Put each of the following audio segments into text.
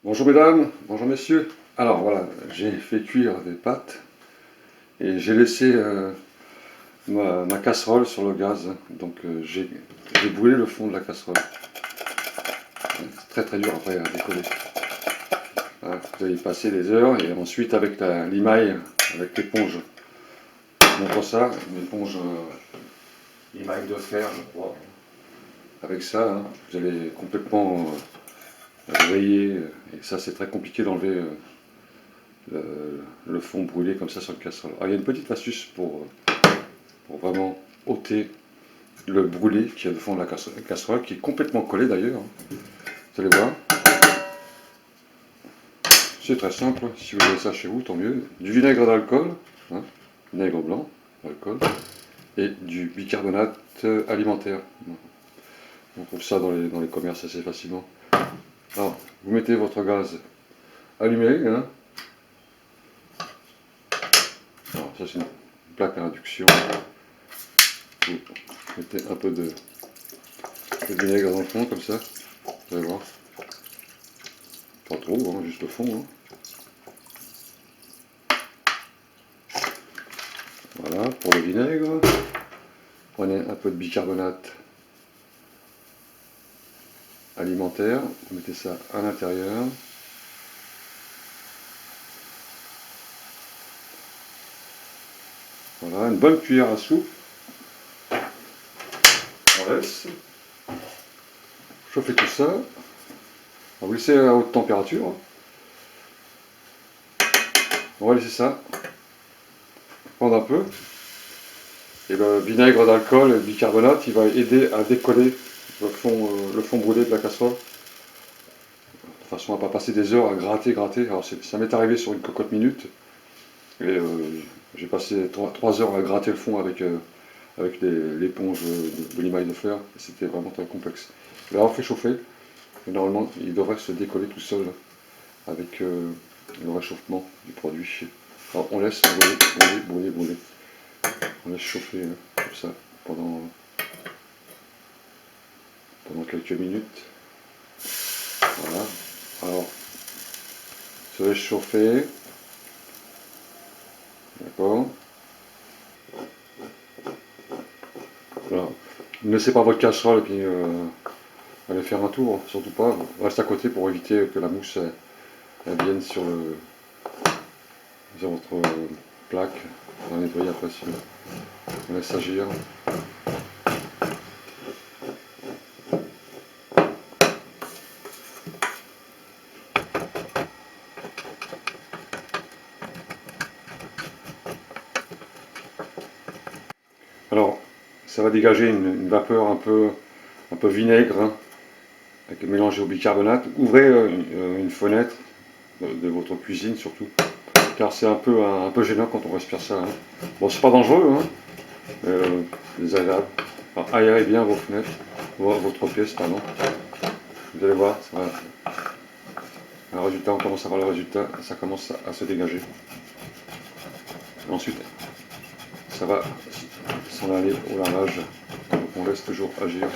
Bonjour mesdames, bonjour messieurs. Alors voilà, j'ai fait cuire des pâtes et j'ai laissé ma casserole sur le gaz. Donc j'ai brûlé le fond de la casserole. C'est très très dur après à décoller. Voilà, vous allez y passer des heures et ensuite avec l'imaille, avec l'éponge. Je montre ça, une éponge imaille de fer, je crois. Avec ça, hein, vous allez complètement rayer. Et ça c'est très compliqué d'enlever le fond brûlé comme ça sur le casserole. Alors il y a une petite astuce pour vraiment ôter le brûlé qui est au fond de la casserole, qui est complètement collé d'ailleurs. Vous allez voir. C'est très simple, si vous avez ça chez vous, tant mieux. Du vinaigre d'alcool, hein, vinaigre blanc, d'alcool, et du bicarbonate alimentaire. On trouve ça dans les commerces assez facilement. Alors, vous mettez votre gaz allumé. Hein. Alors, ça c'est une plaque à induction. Vous mettez un peu de vinaigre dans le fond, comme ça. Vous allez voir. Pas trop, hein, juste au fond. Hein. Voilà, pour le vinaigre. Prenez un peu de bicarbonate alimentaire, vous mettez ça à l'intérieur. Voilà, une bonne cuillère à soupe. On laisse chauffer tout ça. On va laisser à haute température. On va laisser ça prendre un peu. Et le vinaigre d'alcool et le bicarbonate, il va aider à décoller le fond brûlé de la casserole. De façon à ne pas passer des heures à gratter. Alors ça m'est arrivé sur une cocotte minute. Et j'ai passé 3 heures à gratter le fond avec l'éponge de l'imaille de fer. C'était vraiment très complexe. Là, on fait chauffer. Et normalement, il devrait se décoller tout seul avec le réchauffement du produit. Alors, on laisse brûler. On laisse chauffer comme ça pendant quelques minutes. Voilà. Alors, se laisse chauffer. D'accord. Voilà. Ne laissez pas votre casserole et puis allez faire un tour, surtout pas. Reste à côté pour éviter que la mousse elle vienne sur votre plaque. On va nettoyer après si on laisse agir. Alors, ça va dégager une vapeur un peu vinaigre, hein, mélangée au bicarbonate. Ouvrez une fenêtre de votre cuisine surtout, car c'est un peu gênant quand on respire ça. Hein. Bon, c'est pas dangereux, hein, désagréable. Alors, aérez bien vos fenêtres, votre pièce, pardon. Vous allez voir, un résultat, on commence à voir le résultat, ça commence à se dégager. Ensuite, ça va s'en aller au lavage. On laisse toujours agir.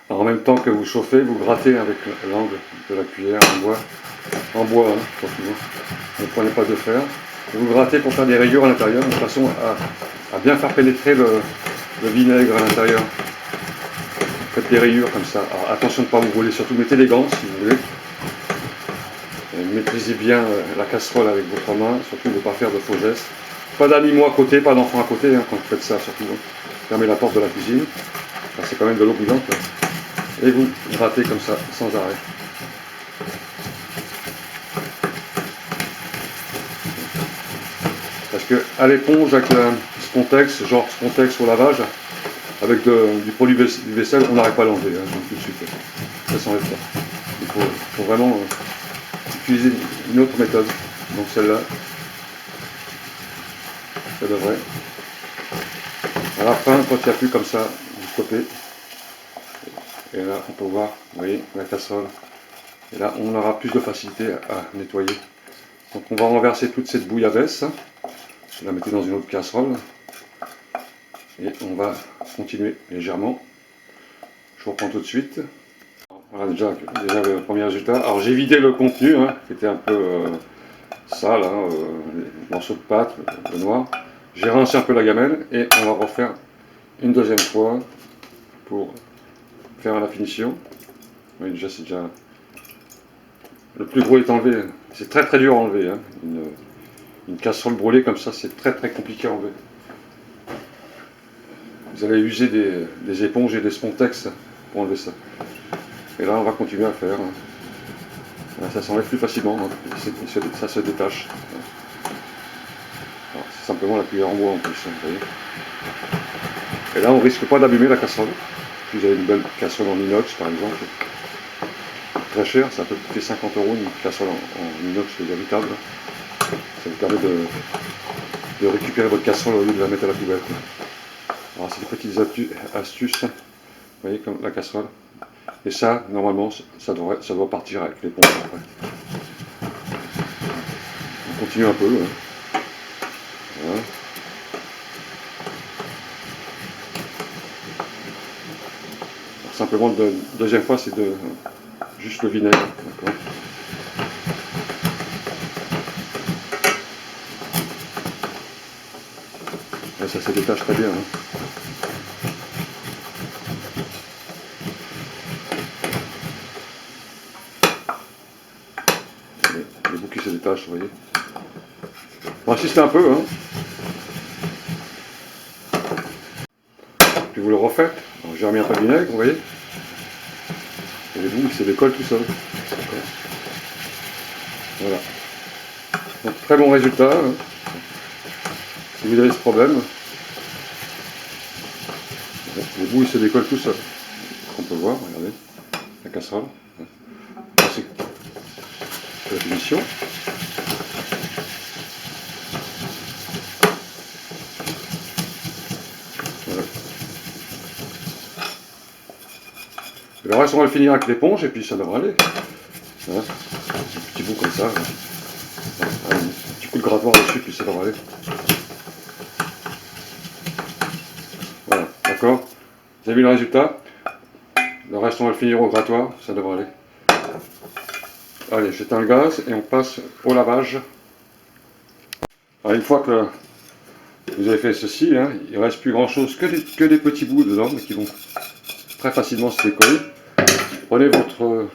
Alors, en même temps que vous chauffez, vous grattez avec l'angle de la cuillère en bois hein, surtout. Ne prenez pas de fer. Vous grattez pour faire des rayures à l'intérieur, de façon à bien faire pénétrer le vinaigre à l'intérieur. Faites des rayures comme ça. Alors, attention de ne pas vous brûler, surtout mettez des gants si vous voulez. Et maîtrisez bien la casserole avec votre main, surtout ne pas faire de faux gestes. Pas d'animaux à côté, pas d'enfants à côté hein, quand vous faites ça surtout. Hein. Fermez la porte de la cuisine, c'est quand même de l'eau bouillante. Là. Et vous grattez comme ça, sans arrêt. Parce que à l'éponge, avec Spontex, genre Spontex au lavage, avec du produit vaisselle, on n'arrête pas à l'enlever, hein, tout de suite. Ça s'enlève pas. Il faut vraiment utiliser une autre méthode. Donc celle-là, ça devrait. À la fin, quand il n'y a plus comme ça, vous stoppez. Et là, on peut voir, vous voyez, la casserole. Et là, on aura plus de facilité à nettoyer. Donc on va renverser toute cette bouillabaisse. Vous la mettez dans une autre casserole. Et on va continuer légèrement. Je reprends tout de suite. Voilà déjà le premier résultat. Alors j'ai vidé le contenu, hein, qui était un peu sale, hein, les morceaux de pâte, le noir. J'ai rincé un peu la gamelle et on va refaire une deuxième fois pour faire la finition. Oui, déjà c'est déjà... Le plus gros est enlevé. C'est très très dur à enlever. Hein. Une casserole brûlée comme ça, c'est très très compliqué à enlever. Vous allez user des éponges et des spontex pour enlever ça. Et là, on va continuer à faire. Là, ça s'enlève plus facilement, hein. Ça se détache. C'est simplement la cuillère en bois en plus, hein, vous voyez. Et là, on risque pas d'abîmer la casserole. Si vous avez une belle casserole en inox, par exemple, très cher, ça peut coûter 50 € une casserole en inox véritable. Ça vous permet de récupérer votre casserole au lieu de la mettre à la poubelle. Alors, c'est des petites astuces, vous voyez, comme la casserole. Et ça, normalement, ça doit partir avec l'éponge après. On continue un peu. Hein. Voilà. Alors, simplement, la deuxième fois, c'est juste le vinaigre. Là, ça se détache très bien. Hein. Les bouts qui se détachent, vous voyez. On va insister un peu. Hein. Puis vous le refaites. J'ai remis un peu de vinaigre, vous voyez. Et les bouts, ils se décollent tout seuls. Voilà. Donc, très bon résultat. Hein. Si vous avez ce problème, les bouts ils se décollent tout seuls. On peut voir, regardez, la casserole. C'est la finition. Voilà. Et le reste, on va le finir avec l'éponge et puis ça devrait aller. Voilà. Un petit bout comme ça. Un petit coup de grattoir dessus, puis ça devrait aller. Voilà, d'accord. Vous avez vu le résultat? Le reste, on va le finir au grattoir, ça devrait aller. Allez, j'éteins le gaz et on passe au lavage. Alors, une fois que vous avez fait ceci, hein, il ne reste plus grand chose que des petits bouts dedans, mais qui vont très facilement se décoller. Prenez votre...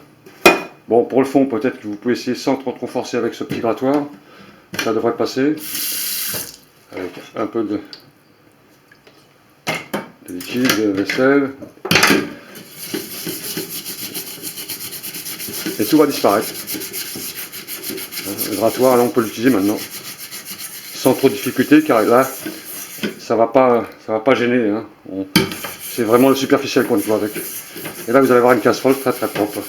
Bon, pour le fond, peut-être que vous pouvez essayer sans trop forcer avec ce petit grattoir. Ça devrait passer. Avec un peu de liquide, de vaisselle. Et tout va disparaître. Le grattoir, là, on peut l'utiliser maintenant. Sans trop de difficulté, car là, ça va pas gêner. Hein. C'est vraiment le superficiel qu'on nettoie avec. Et là, vous allez avoir une casserole très très propre.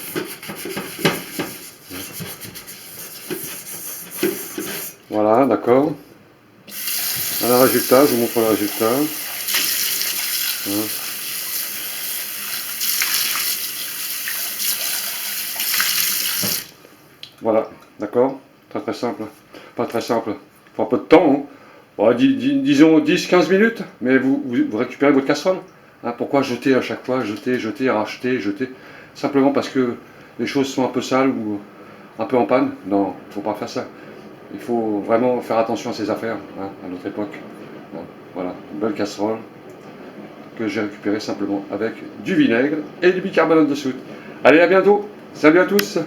Voilà, d'accord. Alors, le résultat, je vous montre le résultat. Voilà, d'accord. Très très simple. Pas très simple. Il faut un peu de temps. Hein. Bon, disons 10-15 minutes, mais vous récupérez votre casserole. Hein, pourquoi jeter à chaque fois, jeter, racheter, jeter? Simplement parce que les choses sont un peu sales ou un peu en panne? Non, il ne faut pas faire ça. Il faut vraiment faire attention à ses affaires, hein, à notre époque. Bon, voilà, une belle casserole que j'ai récupérée simplement avec du vinaigre et du bicarbonate de soude. Allez, à bientôt. Salut à tous.